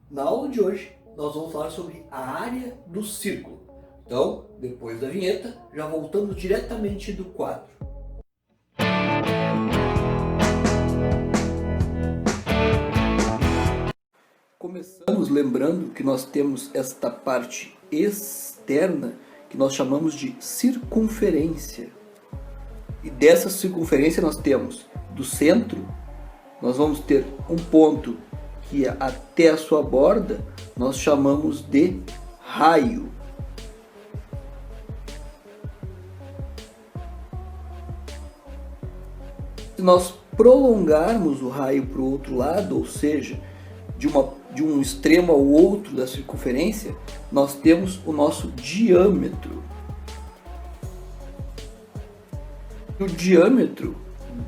Na aula de hoje, nós vamos falar sobre a área do círculo. Então, depois da vinheta, já voltamos diretamente do quadro. Começamos lembrando que nós temos esta parte externa que nós chamamos de circunferência. E dessa circunferência nós temos do centro, nós vamos ter um ponto que até a sua borda nós chamamos de raio. Se nós prolongarmos o raio para o outro lado, ou seja, de um extremo ao outro da circunferência, nós temos o nosso diâmetro. O diâmetro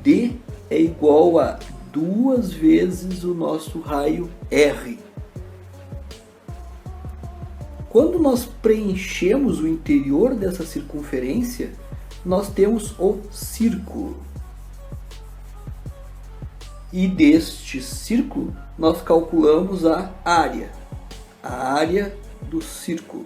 D é igual a 2 vezes o nosso raio R. Quando nós preenchemos o interior dessa circunferência, nós temos o círculo. E deste círculo, nós calculamos a área do círculo.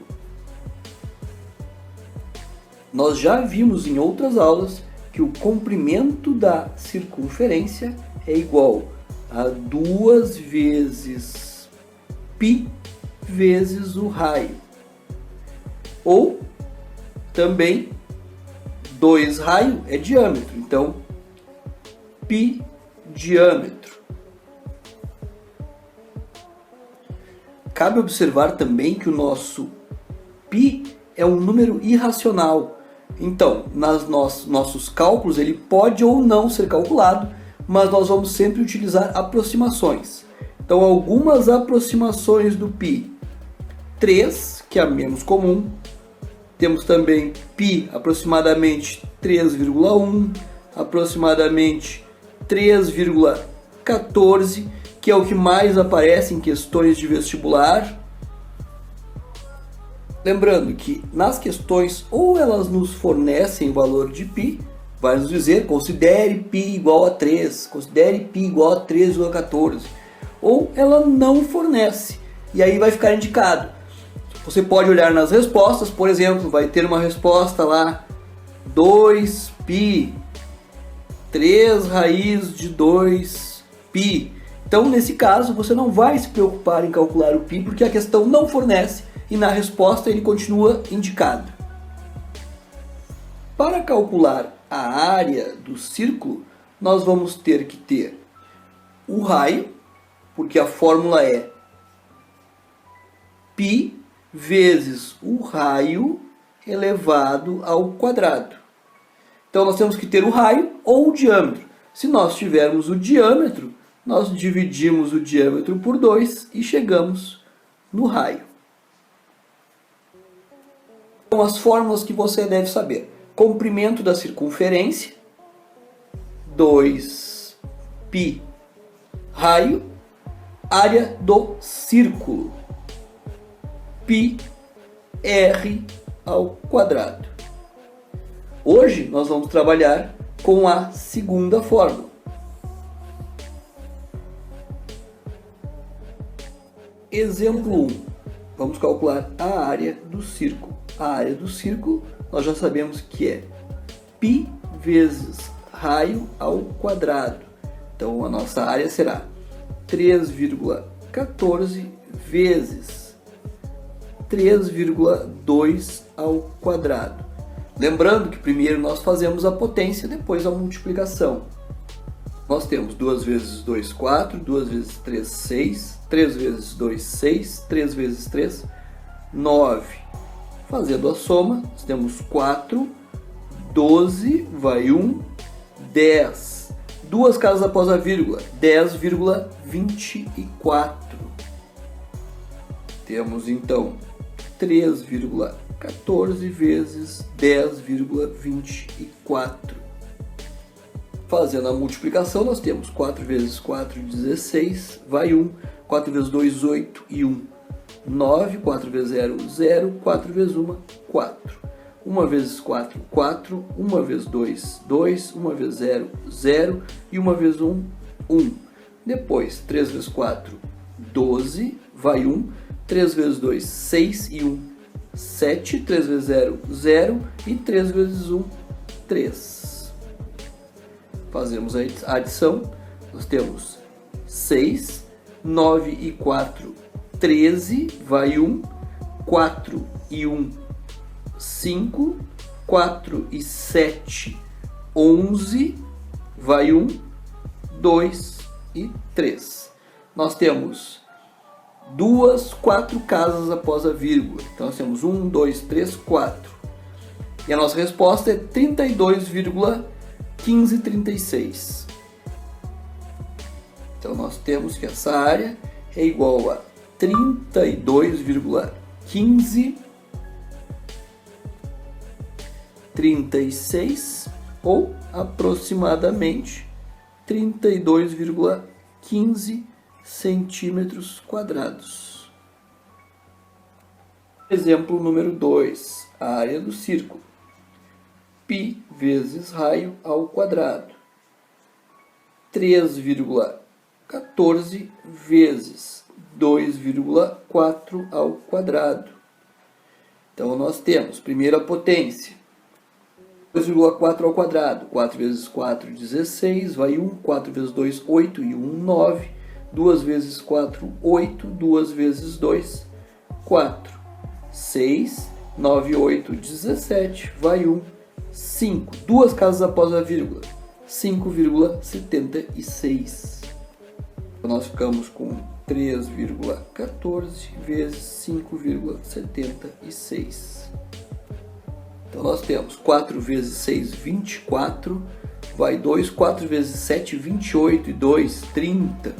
Nós já vimos em outras aulas que o comprimento da circunferência é igual a 2 vezes π vezes o raio. Ou também 2 raio é diâmetro, então π diâmetro. Cabe observar também que o nosso π é um número irracional. Então, nossos cálculos, ele pode ou não ser calculado, mas nós vamos sempre utilizar aproximações. Então, algumas aproximações do π. 3, que é a menos comum. Temos também π aproximadamente 3,1, aproximadamente 3,14, que é o que mais aparece em questões de vestibular. Lembrando que nas questões, ou elas nos fornecem o valor de π, vai nos dizer, considere π igual a 3, considere π igual a 3,14, ou ela não fornece, e aí vai ficar indicado. Você pode olhar nas respostas, por exemplo, vai ter uma resposta lá, 2π, 3 raiz de 2π. Então, nesse caso, você não vai se preocupar em calcular o π, porque a questão não fornece, e na resposta ele continua indicado. Para calcular a área do círculo, nós vamos ter que ter o raio, porque a fórmula é π vezes o raio elevado ao quadrado. Então nós temos que ter o raio ou o diâmetro. Se nós tivermos o diâmetro, nós dividimos o diâmetro por 2 e chegamos no raio. Então as fórmulas que você deve saber. Comprimento da circunferência, 2π raio, área do círculo, π r ao quadrado. Hoje nós vamos trabalhar com a segunda fórmula. Exemplo 1. Vamos calcular a área do círculo. A área do círculo nós já sabemos que é π vezes raio ao quadrado. Então a nossa área será 3,14 vezes 3,2 ao quadrado. Lembrando que primeiro nós fazemos a potência, depois a multiplicação. Nós temos 2 vezes 2, 4, 2 vezes 3, 6, 3 vezes 2, 6, 3 vezes 3, 9. Fazendo a soma, nós temos 4, 12, vai 1, 10. Duas casas após a vírgula, 10,24. Temos então 3,14 vezes 10,24. Fazendo a multiplicação, nós temos 4 vezes 4, 16, vai 1, 4 vezes 2, 8 e 1, 9, 4 vezes 0, 0, 4 vezes 1, 4. 1 vezes 4, 4, 1 vezes 2, 2, 1 vezes 0, 0 e 1 vezes 1, 1. Depois, 3 vezes 4, 12, vai 1. 3 vezes 2, 6 e 1, 7. 3 vezes 0, 0. E 3 vezes 1, 3. Fazemos a adição. Nós temos 6, 9 e 4, 13, vai 1. 4 e 1, 5. 4 e 7, 11, vai 1, 2 e 3. Nós temos 4 casas após a vírgula. Então nós temos 1, 2, 3, 4. E a nossa resposta é 32,1536. Então nós temos que essa área é igual a 32,1536 ou aproximadamente 32,15 centímetros quadrados. Exemplo número 2, a área do círculo. Π vezes raio ao quadrado. 3,14 vezes 2,4 ao quadrado. Então nós temos primeira potência. 2,4 ao quadrado. 4 vezes 4, 16, vai 1. 4 vezes 2, 8 e 1, 9. 2 vezes 4, 8. 2 vezes 2, 4. 6, 9, 8, 17, vai 1. 5. Duas casas após a vírgula. 5,76. Então nós ficamos com 3,14 vezes 5,76. Então nós temos 4 vezes 6, 24, vai 2, 4 vezes 7, 28 e 2, 30,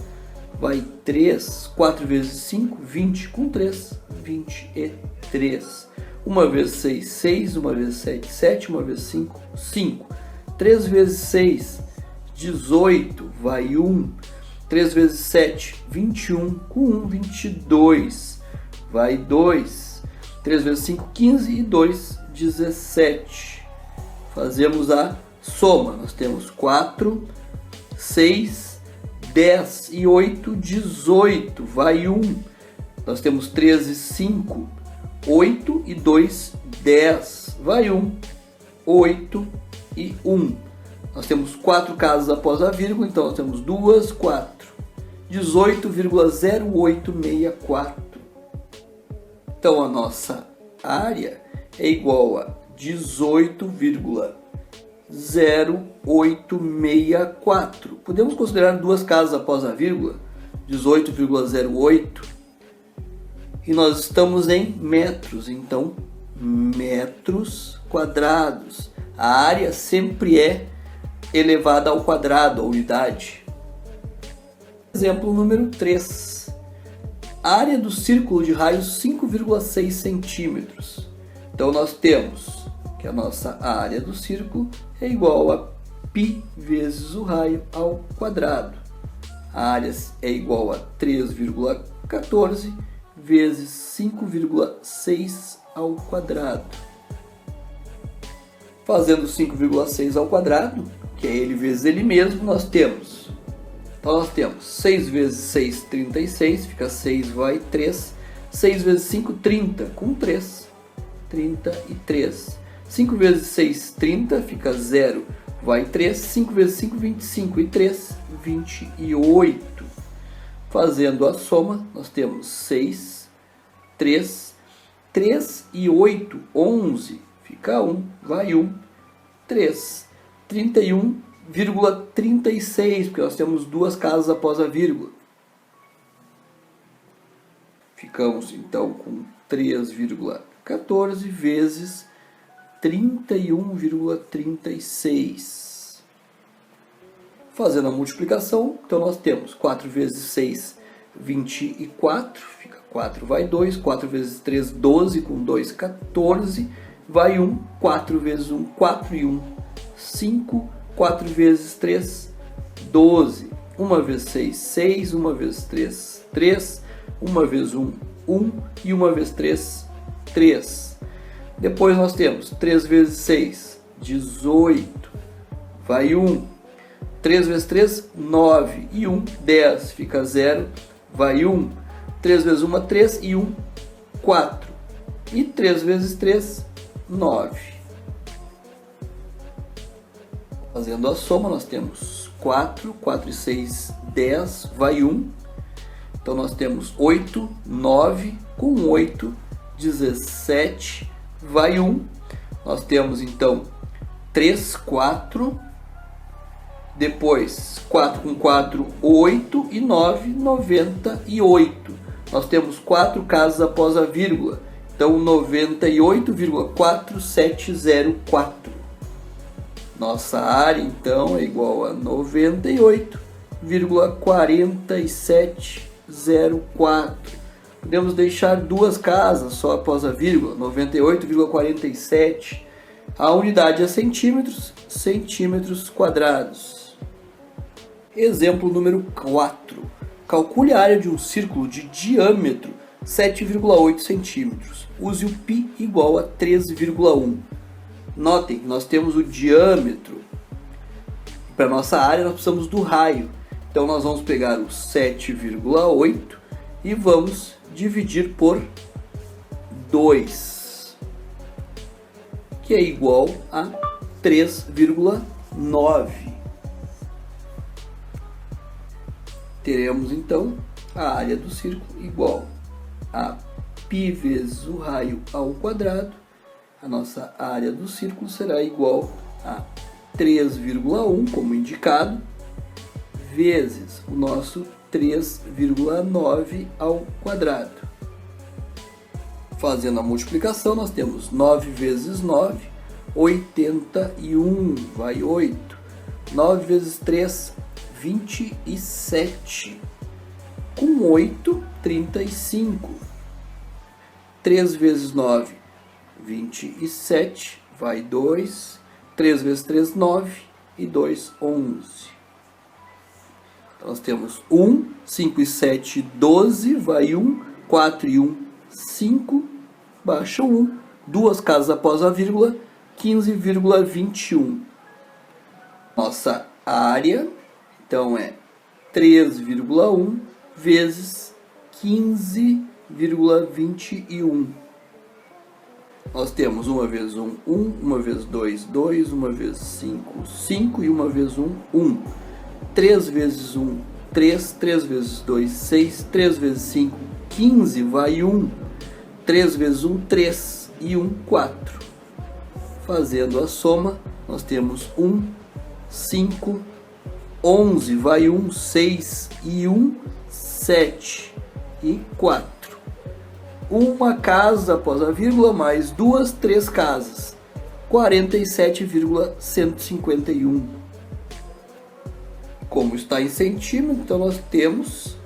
vai 3, 4 vezes 5, 20, com 3, 23. 1 vezes 6, 6, 1 vezes 7, 7, 1 vezes 5, 5. 3 vezes 6, 18, vai 1. 3 vezes 7, 21, com 1, 22, vai 2. 3 vezes 5, 15 e 2, 17. Fazemos a soma. Nós temos 4, 6, 10 e 8, 18, vai 1. Nós temos 13, 5, 8 e 2, 10, vai 1, 8 e 1. Nós temos 4 casas após a vírgula, então nós temos 2, 4, 18,0864. Então a nossa área é igual a 18,0864. Podemos considerar duas casas após a vírgula, 18,08. E nós estamos em metros, então metros quadrados. A área sempre é elevada ao quadrado, a unidade. Exemplo número 3. Área do círculo de raio 5,6 centímetros. Então nós temos que a nossa área do círculo é igual a π vezes o raio ao quadrado. A área é igual a 3,14 vezes 5,6 ao quadrado. Fazendo 5,6 ao quadrado, que é ele vezes ele mesmo, nós temos. Então nós temos 6 vezes 6, 36, fica 6, vai 3. 6 vezes 5, 30, com 3, 33. 5 vezes 6, 30, fica 0, vai 3. 5 vezes 5, 25 e 3, 28. Fazendo a soma, nós temos 6, 3, 3 e 8, 11, fica 1, vai 1, 3, 31,36, porque nós temos duas casas após a vírgula. Ficamos então com 3,14 vezes 31,36. Fazendo a multiplicação, então nós temos 4 vezes 6, 24, fica 4, vai 2. 4 vezes 3, 12, com 2, 14, vai 1. 4 vezes 1, 4 e 1, 5. 4 vezes 3, 12. 1 vezes 6, 6. 1 vezes 3, 3. 1 vezes 1, 1. E 1 vezes 3, 3. Depois nós temos 3 vezes 6, 18. Vai 1. 3 vezes 3, 9. E 1, 10. Fica 0. Vai 1. 3 vezes 1, 3 e 1, 4. E 3 vezes 3, 9. Fazendo a soma, nós temos 4, 4 e 6, 10, vai 1. Então nós temos 8, 9, com 8, 17, vai 1. Nós temos então 3, 4, depois 4 com 4, 8 e 9, 98. Nós temos 4 casas após a vírgula, então 98,4704. Nossa área então é igual a 98,4704. Podemos deixar duas casas só após a vírgula, 98,47. A unidade é centímetros, centímetros quadrados. Exemplo número 4. Calcule a área de um círculo de diâmetro 7,8 centímetros. Use o π igual a 13,1. Notem que nós temos o diâmetro. Para nossa área nós precisamos do raio. Então nós vamos pegar o 7,8 e vamos dividir por 2, que é igual a 3,9. Teremos então a área do círculo igual a π vezes o raio ao quadrado. A nossa área do círculo será igual a 3,1, como indicado, vezes o nosso 3,9 ao quadrado. Fazendo a multiplicação, nós temos 9 vezes 9, 81, vai 8. 9 vezes 3, 27. Com 8, 35. 3 vezes 9, 27, vai 2. 3 vezes 3, 9. E 2, 11. Então, nós temos 1, 5 e 7, 12, vai 1. 4 e 1, 5, baixa 1. Duas casas após a vírgula, 15,21. Nossa área, então, é 3,1 vezes 15,21. Nós temos 1 vezes 1, 1, 1 vezes 2, 2, 1 vezes 5, 5 e 1 vezes 1, 1. 3 vezes 1, 3, 3 vezes 2, 6, 3 vezes 5, 15, vai 1. 3 vezes 1, 3 e 1, 4. Fazendo a soma, nós temos 1, 5, 11, vai 1, 6 e 1, 7 e 4. Uma casa após a vírgula, mais duas, 3 casas. 47,151. Como está em centímetro, então nós temos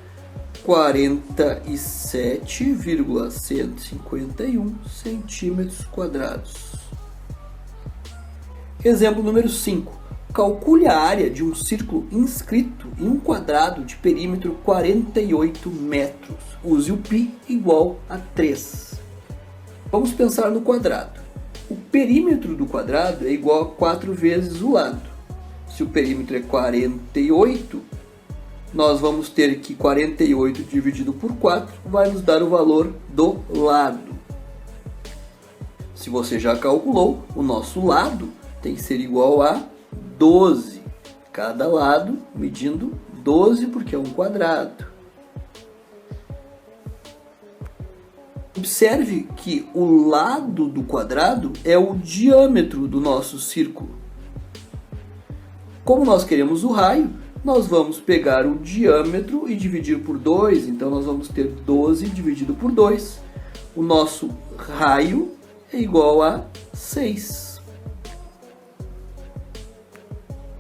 47,151 centímetros quadrados. Exemplo número 5. Calcule a área de um círculo inscrito em um quadrado de perímetro 48 metros. Use o π igual a 3. Vamos pensar no quadrado. O perímetro do quadrado é igual a 4 vezes o lado. Se o perímetro é 48, nós vamos ter que 48 dividido por 4 vai nos dar o valor do lado. Se você já calculou, o nosso lado tem que ser igual a 12. Cada lado medindo 12 porque é um quadrado. Observe que o lado do quadrado é o diâmetro do nosso círculo. Como nós queremos o raio, nós vamos pegar o diâmetro e dividir por 2. Então nós vamos ter 12 dividido por 2. O nosso raio é igual a 6.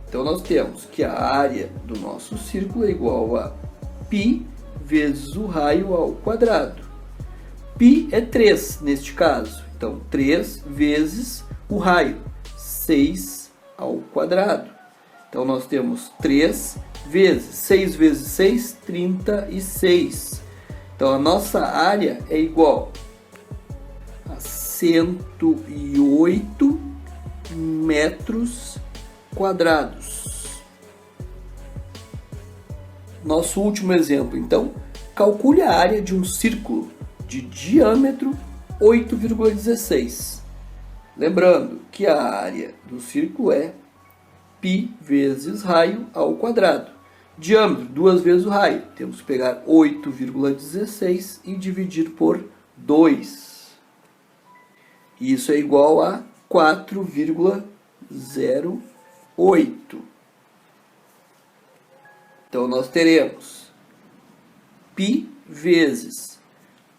Então nós temos que a área do nosso círculo é igual a π vezes o raio ao quadrado. Π é 3 neste caso, então 3 vezes o raio, 6 ao quadrado. Então nós temos 3 vezes 6 vezes 6, 36. Então a nossa área é igual a 108 metros quadrados. Nosso último exemplo, então, Calcule a área de um círculo de diâmetro 8,16. Lembrando que a área do círculo é π vezes raio ao quadrado. Diâmetro, 2 vezes o raio. Temos que pegar 8,16 e dividir por 2. Isso é igual a 4,08. Então, nós teremos π vezes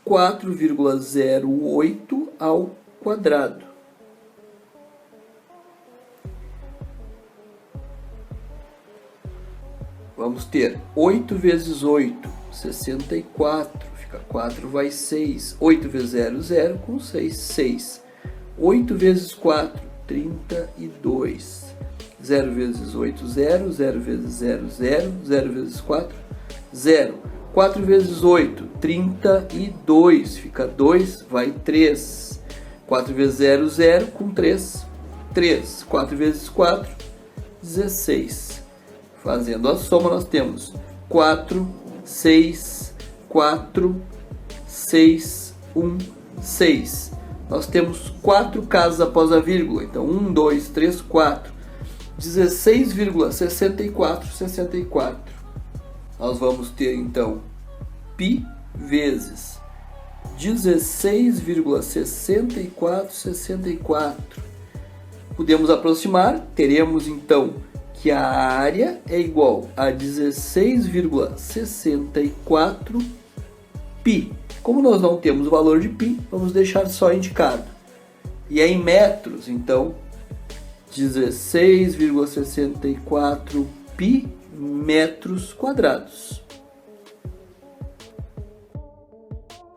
4,08 ao quadrado. Vamos ter 8 vezes 8, 64. Fica 4, vai 6. 8 vezes 0, 0. Com 6, 6. 8 vezes 4, 32. 0 vezes 8, 0. 0 vezes 0, 0. 0 vezes 4, 0. 4 vezes 8, 32. Fica 2, vai 3. 4 vezes 0, 0. Com 3, 3. 4 vezes 4, 16. Fazendo a soma, nós temos 4, 6, 4, 6, 1, 6. Nós temos 4 casas após a vírgula. Então, 1, 2, 3, 4. 16,64, 64. Nós vamos ter, então, π vezes 16,64, 64. Podemos aproximar, teremos, então, que a área é igual a 16,64 π. Como nós não temos o valor de π, vamos deixar só indicado. E é em metros, então, 16,64 π metros quadrados.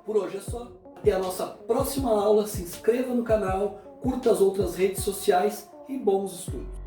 Por hoje é só. Até a nossa próxima aula. Se inscreva no canal, curta as outras redes sociais e bons estudos.